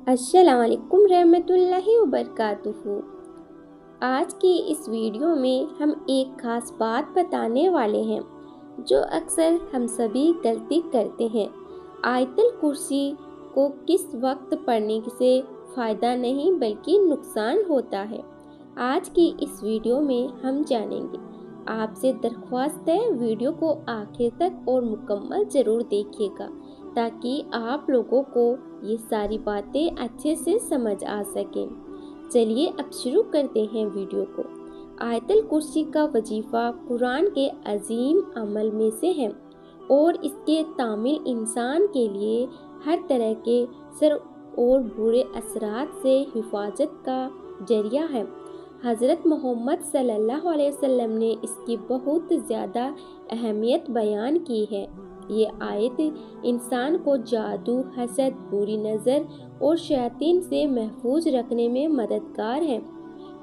अस्सलाम वालेकुम रहमतुल्लाहि व बरकातुहू। आज की इस वीडियो में हम एक ख़ास बात बताने वाले हैं जो अक्सर हम सभी गलती करते हैं। आयतुल कुर्सी को किस वक्त पढ़ने से फ़ायदा नहीं बल्कि नुकसान होता है, आज की इस वीडियो में हम जानेंगे। आपसे दरख्वास्त है वीडियो को आखिर तक और मुकम्मल ज़रूर देखिएगा ताकि आप लोगों को ये सारी बातें अच्छे से समझ आ सकें। चलिए अब शुरू करते हैं वीडियो को। आयतुल कुर्सी का वजीफ़ा कुरान के अजीम अमल में से है और इसके तामील इंसान के लिए हर तरह के शर और बुरे असरात से हिफाजत का जरिया है। हज़रत मोहम्मद सल्लल्लाहु अलैहि वसल्लम ने इसकी बहुत ज़्यादा अहमियत बयान की है। ये आयत इंसान को जादू, हसद, बुरी नज़र और शैतान से महफूज रखने में मददगार है।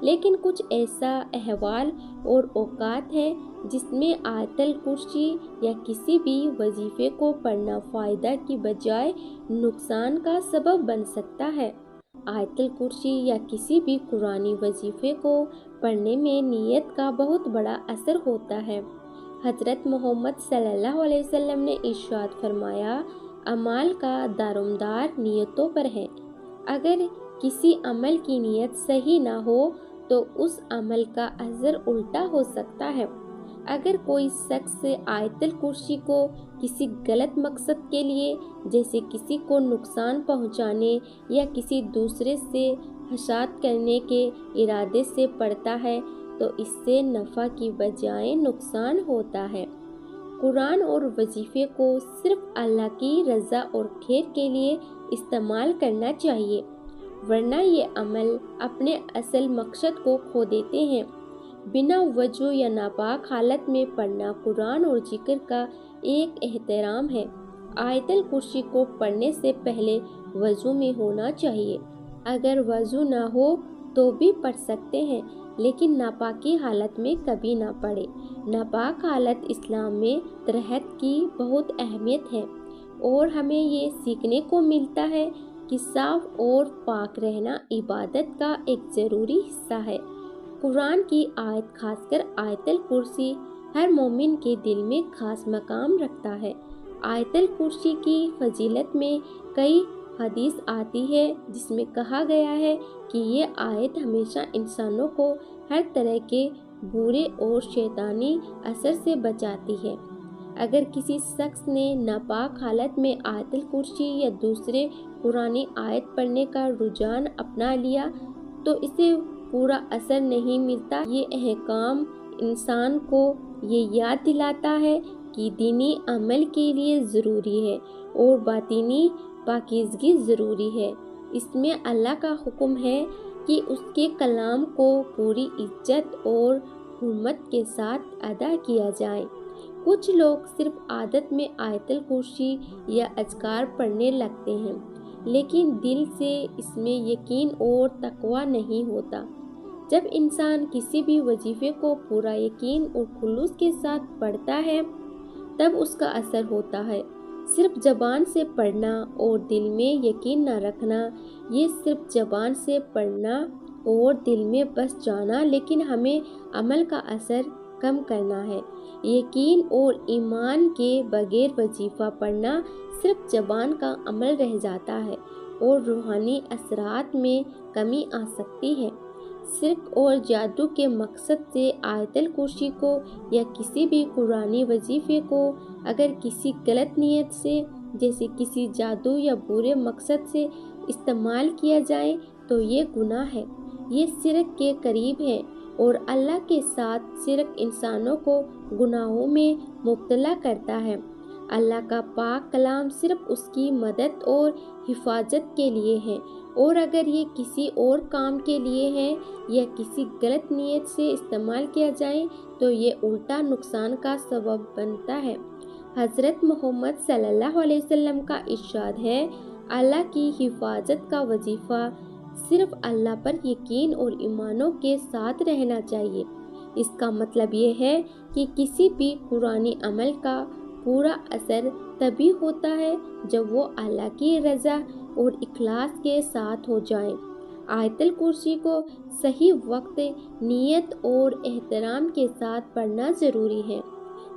लेकिन कुछ ऐसा अहवाल और औकात हैं जिसमें आयतुल कुर्सी या किसी भी वजीफ़े को पढ़ना फ़ायदा की बजाय नुकसान का सबब बन सकता है। आयतुल कुर्सी या किसी भी कुरानी वजीफ़े को पढ़ने में नीयत का बहुत बड़ा असर होता है। हज़रत मोहम्मद सल्लल्लाहु अलैहि वसल्लम ने इरशाद फरमाया, अमाल का दारोमदार नियतों पर है। अगर किसी अमल की नीयत सही ना हो तो उस अमल का असर उल्टा हो सकता है। अगर कोई शख्स आयतुल कुर्सी को किसी गलत मकसद के लिए, जैसे किसी को नुकसान पहुंचाने या किसी दूसरे से हसाद करने के इरादे से पढ़ता है तो इससे नफ़ा की बजाय नुकसान होता है। कुरान और वजीफ़े को सिर्फ अल्लाह की रज़ा और खैर के लिए इस्तेमाल करना चाहिए, वरना ये अमल अपने असल मकसद को खो देते हैं। बिना वजू या नापाक हालत में पढ़ना कुरान और जिक्र का एक एहतराम है। आयतुल कुर्सी को पढ़ने से पहले वजू में होना चाहिए। अगर वजू ना हो तो भी पढ़ सकते हैं, लेकिन नापाकी हालत में कभी ना पढ़े। नापाक हालत इस्लाम में तरहत की बहुत अहमियत है और हमें ये सीखने को मिलता है कि साफ और पाक रहना इबादत का एक ज़रूरी हिस्सा है। कुरान की आयत, खासकर आयतुल कुर्सी, हर मोमिन के दिल में खास मकाम रखता है। आयतुल कुर्सी की फजीलत में कई हदीस आती है जिसमें कहा गया है कि ये आयत हमेशा इंसानों को हर तरह के बुरे और शैतानी असर से बचाती है। अगर किसी शख्स ने नापाक हालत में आयतुल कुर्सी या दूसरे कुरानी आयत पढ़ने का रुझान अपना लिया तो इसे पूरा असर नहीं मिलता। ये अहकाम इंसान को ये याद दिलाता है कि दीनी अमल के लिए ज़रूरी है और बातिनी पाकीज़गी ज़रूरी है। इसमें अल्लाह का हुक्म है कि उसके कलाम को पूरी इज्जत और हुर्मत के साथ अदा किया जाए। कुछ लोग सिर्फ आदत में आयतुल कुर्सी या अज़कार पढ़ने लगते हैं, लेकिन दिल से इसमें यकीन और तक़वा नहीं होता। जब इंसान किसी भी वजीफ़े को पूरा यकीन और खुलूस के साथ पढ़ता है तब उसका असर होता है। सिर्फ ज़बान से पढ़ना और दिल में यकीन न रखना, ये सिर्फ ज़बान से पढ़ना और दिल में बस जाना, लेकिन हमें अमल का असर कम करना है। यकीन और ईमान के बगैर वजीफ़ा पढ़ना सिर्फ ज़बान का अमल रह जाता है और रूहानी असरात में कमी आ सकती है। सिर्क और जादू के मकसद से आयतुल कुर्सी को या किसी भी कुरानी वजीफ़े को अगर किसी गलत नीयत से, जैसे किसी जादू या बुरे मकसद से इस्तेमाल किया जाए तो ये गुनाह है। ये शिरक के करीब है और अल्लाह के साथ शिरक इंसानों को गुनाहों में मुब्तला करता है। अल्लाह का पाक कलाम सिर्फ उसकी मदद और हिफाजत के लिए है और अगर ये किसी और काम के लिए है या किसी गलत नीयत से इस्तेमाल किया जाए तो ये उल्टा नुकसान का सबब बनता है। हज़रत मोहम्मद सल्लल्लाहु अलैहि वसल्लम का इरशाद है, अल्लाह की हिफाजत का वजीफ़ा सिर्फ अल्लाह पर यकीन और ईमानों के साथ रहना चाहिए। इसका मतलब ये है कि किसी भी कुरानी अमल का पूरा असर तभी होता है जब वो अल्लाह की रज़ा, اور اخلاص کے ساتھ ہو جائیں۔ آیت الکرسی کو صحیح وقت، نیت اور احترام کے ساتھ پڑھنا ضروری ہے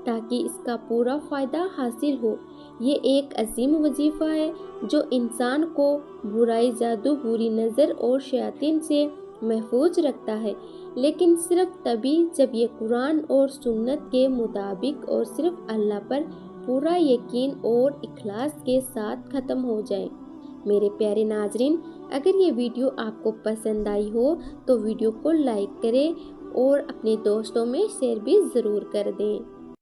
تاکہ اس کا پورا فائدہ حاصل ہو۔ یہ ایک عظیم وظیفہ ہے جو انسان کو برائی، جادو، بری نظر اور شیاطین سے محفوظ رکھتا ہے، لیکن صرف تبھی جب یہ قرآن اور سنت کے مطابق اور صرف اللہ پر پورا یقین اور اخلاص کے ساتھ ختم ہو جائے۔ میرے پیارے ناظرین، اگر یہ ویڈیو آپ کو پسند آئی ہو تو ویڈیو کو لائک کریں اور اپنے دوستوں میں شیئر بھی ضرور کر دیں۔